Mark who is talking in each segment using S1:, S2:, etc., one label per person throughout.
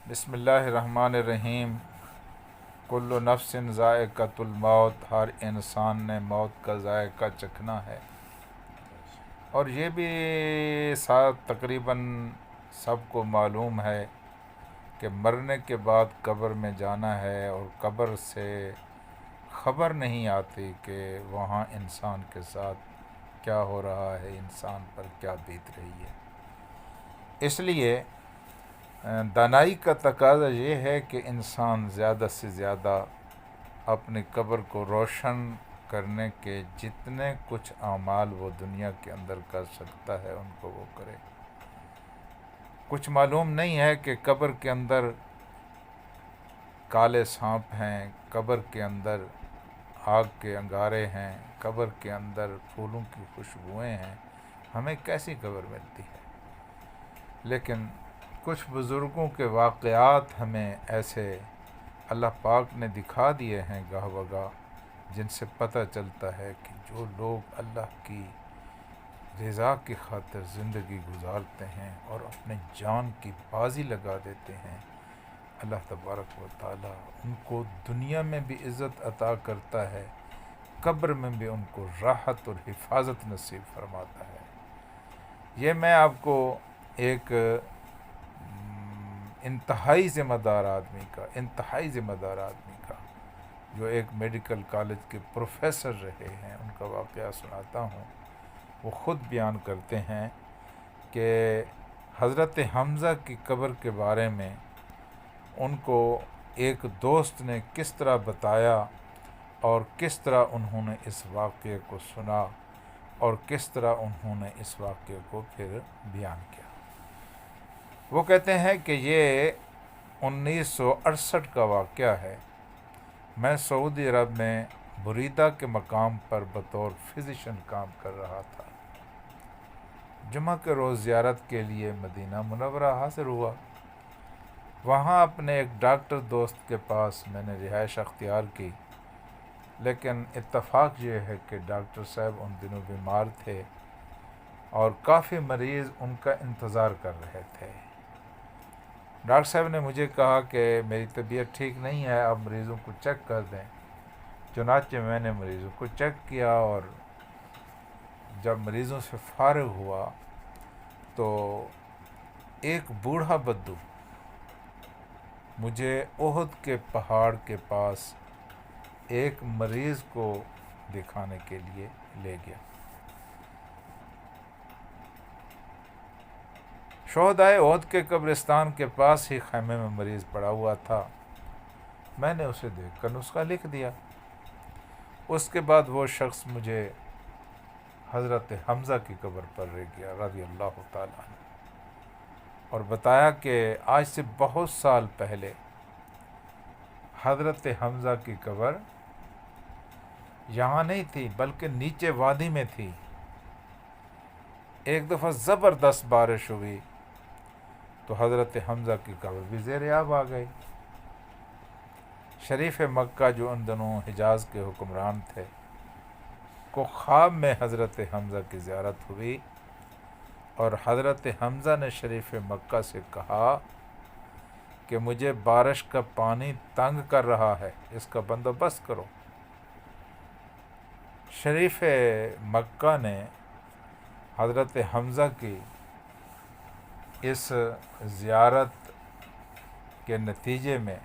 S1: بسم اللہ الرحمن الرحیم۔ کل نفس ذائقۃ الموت، ہر انسان نے موت کا ذائقہ چکھنا ہے، اور یہ بھی تقریباً سب کو معلوم ہے کہ مرنے کے بعد قبر میں جانا ہے، اور قبر سے خبر نہیں آتی کہ وہاں انسان کے ساتھ کیا ہو رہا ہے، انسان پر کیا بیت رہی ہے۔ اس لیے دانائی کا تقاضا یہ ہے کہ انسان زیادہ سے زیادہ اپنی قبر کو روشن کرنے کے جتنے کچھ اعمال وہ دنیا کے اندر کر سکتا ہے ان کو وہ کرے۔ کچھ معلوم نہیں ہے کہ قبر کے اندر کالے سانپ ہیں، قبر کے اندر آگ کے انگارے ہیں، قبر کے اندر پھولوں کی خوشبوئیں ہیں، ہمیں کیسی قبر ملتی ہے؟ لیکن کچھ بزرگوں کے واقعات ہمیں ایسے اللہ پاک نے دکھا دیے ہیں گاہ بگاہ، جن سے پتہ چلتا ہے کہ جو لوگ اللہ کی رضا کی خاطر زندگی گزارتے ہیں اور اپنے جان کی بازی لگا دیتے ہیں، اللہ تبارک و تعالیٰ ان کو دنیا میں بھی عزت عطا کرتا ہے، قبر میں بھی ان کو راحت اور حفاظت نصیب فرماتا ہے۔ یہ میں آپ کو ایک انتہائی ذمہ دار آدمی کا جو ایک میڈیکل کالج کے پروفیسر رہے ہیں، ان کا واقعہ سناتا ہوں۔ وہ خود بیان کرتے ہیں کہ حضرت حمزہ کی قبر کے بارے میں ان کو ایک دوست نے کس طرح بتایا، اور کس طرح انہوں نے اس واقعے کو سنا، اور کس طرح انہوں نے اس واقعے کو پھر بیان کیا۔ وہ کہتے ہیں کہ یہ 1968 کا واقعہ ہے۔ میں سعودی عرب میں بریدہ کے مقام پر بطور فزیشین کام کر رہا تھا۔ جمعہ کے روز زیارت کے لیے مدینہ منورہ حاضر ہوا۔ وہاں اپنے ایک ڈاکٹر دوست کے پاس میں نے رہائش اختیار کی، لیکن اتفاق یہ ہے کہ ڈاکٹر صاحب ان دنوں بیمار تھے اور کافی مریض ان کا انتظار کر رہے تھے۔ ڈاکٹر صاحب نے مجھے کہا کہ میری طبیعت ٹھیک نہیں ہے، آپ مریضوں کو چیک کر دیں۔ چنانچہ میں نے مریضوں کو چیک کیا، اور جب مریضوں سے فارغ ہوا تو ایک بوڑھا بدو مجھے احد کے پہاڑ کے پاس ایک مریض کو دکھانے کے لیے لے گیا۔ شہدائے احد کے قبرستان کے پاس ہی خیمے میں مریض پڑا ہوا تھا۔ میں نے اسے دیکھ کر نسخہ لکھ دیا۔ اس کے بعد وہ شخص مجھے حضرت حمزہ کی قبر پر لے گیا رضی اللہ تعالیٰ عنہ، اور بتایا کہ آج سے بہت سال پہلے حضرت حمزہ کی قبر یہاں نہیں تھی بلکہ نیچے وادی میں تھی۔ ایک دفعہ زبردست بارش ہوئی تو حضرت حمزہ کی قبر بھی زیر آب آ گئی۔ شریف مکہ جو ان دنوں حجاز کے حکمران تھے کو خواب میں حضرت حمزہ کی زیارت ہوئی، اور حضرت حمزہ نے شریف مکہ سے کہا کہ مجھے بارش کا پانی تنگ کر رہا ہے، اس کا بندوبست کرو۔ شریف مکہ نے حضرت حمزہ کی اس زیارت کے نتیجے میں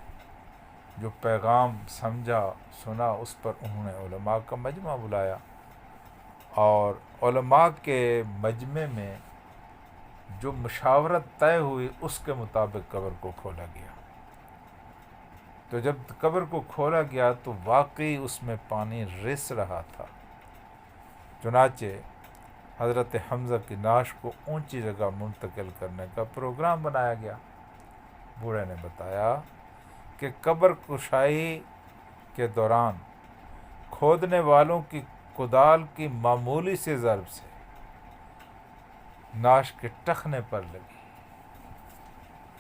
S1: جو پیغام سمجھا سنا، اس پر انہوں نے علماء کا مجمع بلایا، اور علماء کے مجمع میں جو مشاورت طے ہوئی اس کے مطابق قبر کو کھولا گیا۔ تو جب قبر کو کھولا گیا تو واقعی اس میں پانی رس رہا تھا۔ چنانچہ حضرت حمزہ کی نعش کو اونچی جگہ منتقل کرنے کا پروگرام بنایا گیا۔ بوڑھے نے بتایا کہ قبر کشائی کے دوران کھودنے والوں کی کدال کی معمولی سی ضرب سے نعش کے ٹخنے پر لگی۔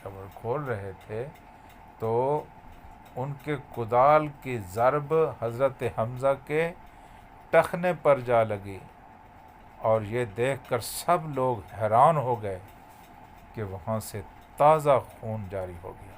S1: قبر کھول رہے تھے تو ان کے کدال کی ضرب حضرت حمزہ کے ٹخنے پر جا لگی، اور یہ دیکھ کر سب لوگ حیران ہو گئے کہ وہاں سے تازہ خون جاری ہو گیا۔